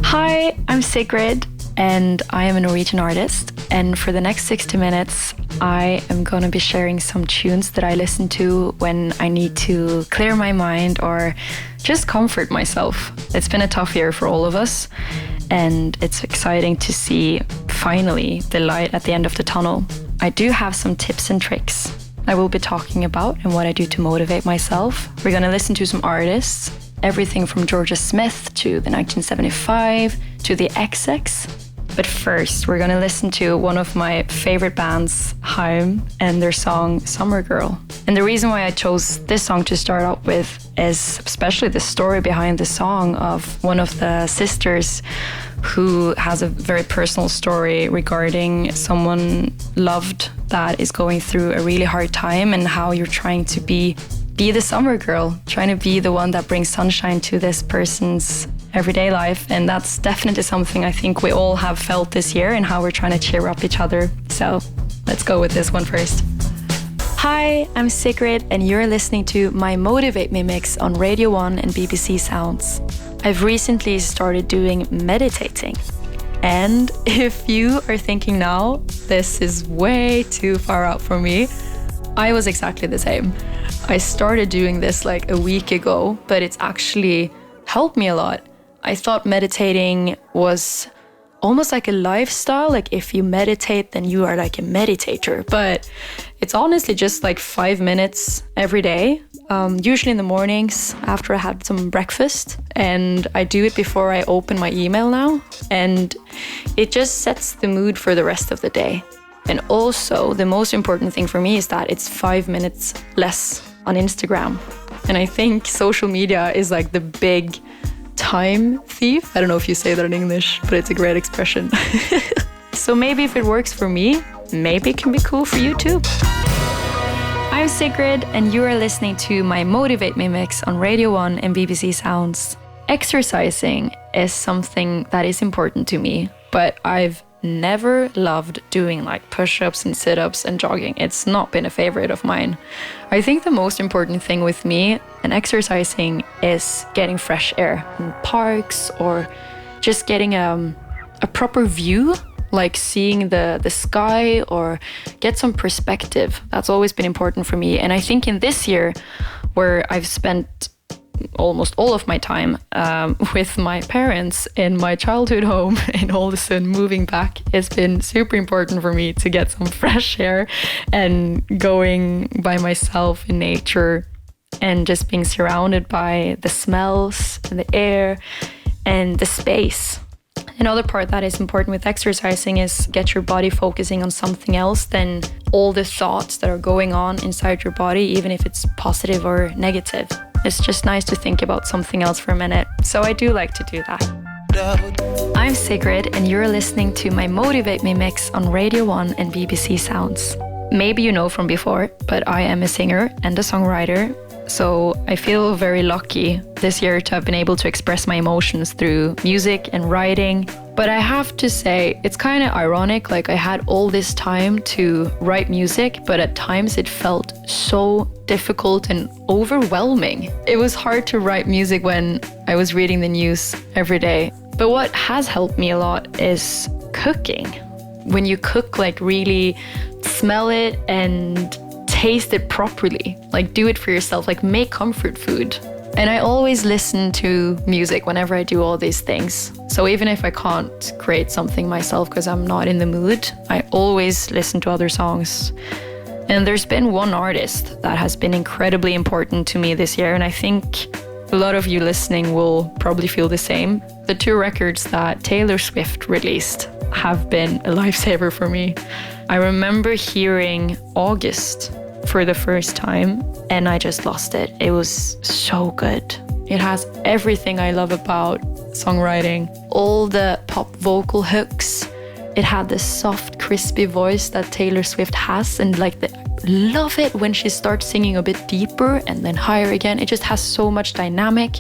Hi, I'm Sigrid, and I am a Norwegian artist. And for the next 60 minutes, I am going to be sharing some tunes that I listen to when I need to clear my mind or just comfort myself. It's been a tough year for all of us, and it's exciting to see finally the light at the end of the tunnel. I do have some tips and tricks I will be talking about and what I do to motivate myself. We're going to listen to some artists, everything from Georgia Smith to the 1975 to the XX. But first, we're going to listen to one of my favorite bands, Haim, and their song Summer Girl. And the reason why I chose this song to start out with is especially the story behind the song of one of the sisters who has a very personal story regarding someone loved that is going through a really hard time, and how you're trying to be the summer girl, trying to be the one that brings sunshine to this person's everyday life. And that's definitely something I think we all have felt this year, and how we're trying to cheer up each other. So let's go with this one first. Hi, I'm Sigrid, and you're listening to my Motivate Me mix on Radio 1 and BBC Sounds. I've recently started doing meditating. And if you are thinking now, this is way too far out for me, I was exactly the same. I started doing this like a week ago, but it's actually helped me a lot. I thought meditating was almost like a lifestyle, like if you meditate, then you are like a meditator. But it's honestly just like 5 minutes every day, usually in the mornings after I had some breakfast. And I do it before I open my email now. And it just sets the mood for the rest of the day. And also, the most important thing for me is that it's 5 minutes less on Instagram. And I think social media is like the big time thief. I don't know if you say that in English, but it's a great expression. So maybe if it works for me, maybe it can be cool for you too. I'm Sigrid, and you are listening to my Motivate Me mix on Radio 1 and BBC Sounds. Exercising is something that is important to me, but I've never loved doing like push-ups and sit-ups and jogging. It's not been a favorite of mine. I think the most important thing with me and exercising is getting fresh air in parks, or just getting a proper view, like seeing the sky, or get some perspective. That's always been important for me. And I think in this year, where I've spent almost all of my time with my parents in my childhood home, and all of a sudden moving back, it's been super important for me to get some fresh air and going by myself in nature, and just being surrounded by the smells and the air and the space. Another part that is important with exercising is get your body focusing on something else than all the thoughts that are going on inside your body, even if it's positive or negative. It's just nice to think about something else for a minute. So I do like to do that. I'm Sigrid, and you're listening to my Motivate Me mix on Radio 1 and BBC Sounds. Maybe you know from before, but I am a singer and a songwriter. So I feel very lucky this year to have been able to express my emotions through music and writing. But I have to say, it's kind of ironic, like I had all this time to write music, but at times it felt so difficult and overwhelming. It was hard to write music when I was reading the news every day. But what has helped me a lot is cooking. When you cook, like really smell it and taste it properly, like do it for yourself, like make comfort food. And I always listen to music whenever I do all these things. So even if I can't create something myself because I'm not in the mood, I always listen to other songs. And there's been one artist that has been incredibly important to me this year, and I think a lot of you listening will probably feel the same. The 2 records that Taylor Swift released have been a lifesaver for me. I remember hearing August for the first time, and I just lost it. It was so good. It has everything I love about songwriting. All the pop vocal hooks. It had this soft, crispy voice that Taylor Swift has, and like love it when she starts singing a bit deeper and then higher again. It just has so much dynamic.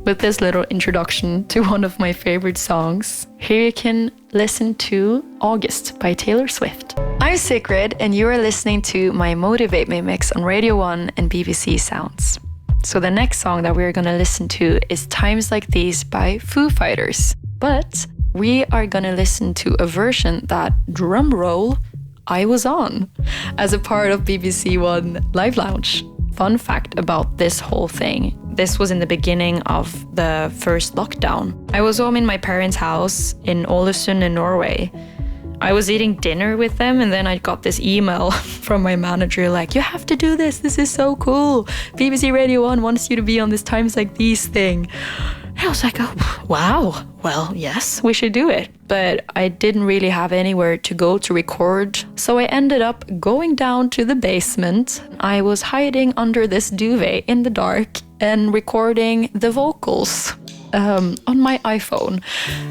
With this little introduction to one of my favorite songs, here you can listen to August by Taylor Swift. I'm Sigrid, and you are listening to my Motivate Me mix on Radio 1 and BBC Sounds. So the next song that we're going to listen to is Times Like These by Foo Fighters. But we are gonna listen to a version that, drum roll, I was on as a part of BBC One Live Lounge. Fun fact about this whole thing. This was in the beginning of the first lockdown. I was home in my parents' house in Ålesund in Norway. I was eating dinner with them, and then I got this email from my manager like, you have to do this. This is so cool. BBC Radio 1 wants you to be on this Times Like These thing. I was like, oh, wow. Well, yes, we should do it. But I didn't really have anywhere to go to record. So I ended up going down to the basement. I was hiding under this duvet in the dark and recording the vocals on my iPhone.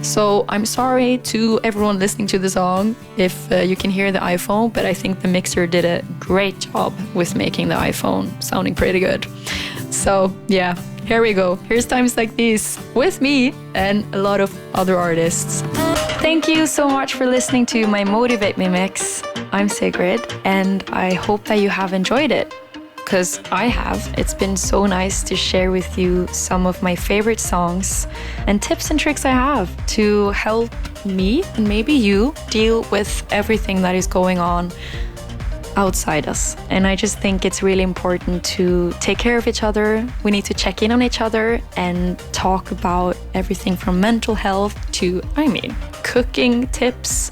So I'm sorry to everyone listening to the song if you can hear the iPhone, but I think the mixer did a great job with making the iPhone sounding pretty good. So yeah, here we go. Here's Times Like These with me and a lot of other artists. Thank you so much for listening to my Motivate Me mix. I'm Sigrid, and I hope that you have enjoyed it, because I have. It's been so nice to share with you some of my favorite songs and tips and tricks I have to help me and maybe you deal with everything that is going on outside us. And I just think it's really important to take care of each other. We need to check in on each other and talk about everything from mental health to, cooking tips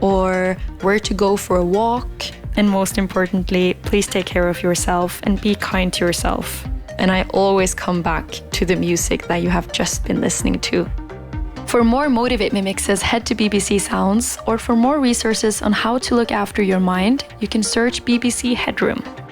or where to go for a walk. And most importantly, please take care of yourself and be kind to yourself. And I always come back to the music that you have just been listening to. For more Motivate Me mixes, head to BBC Sounds, or for more resources on how to look after your mind, you can search BBC Headroom.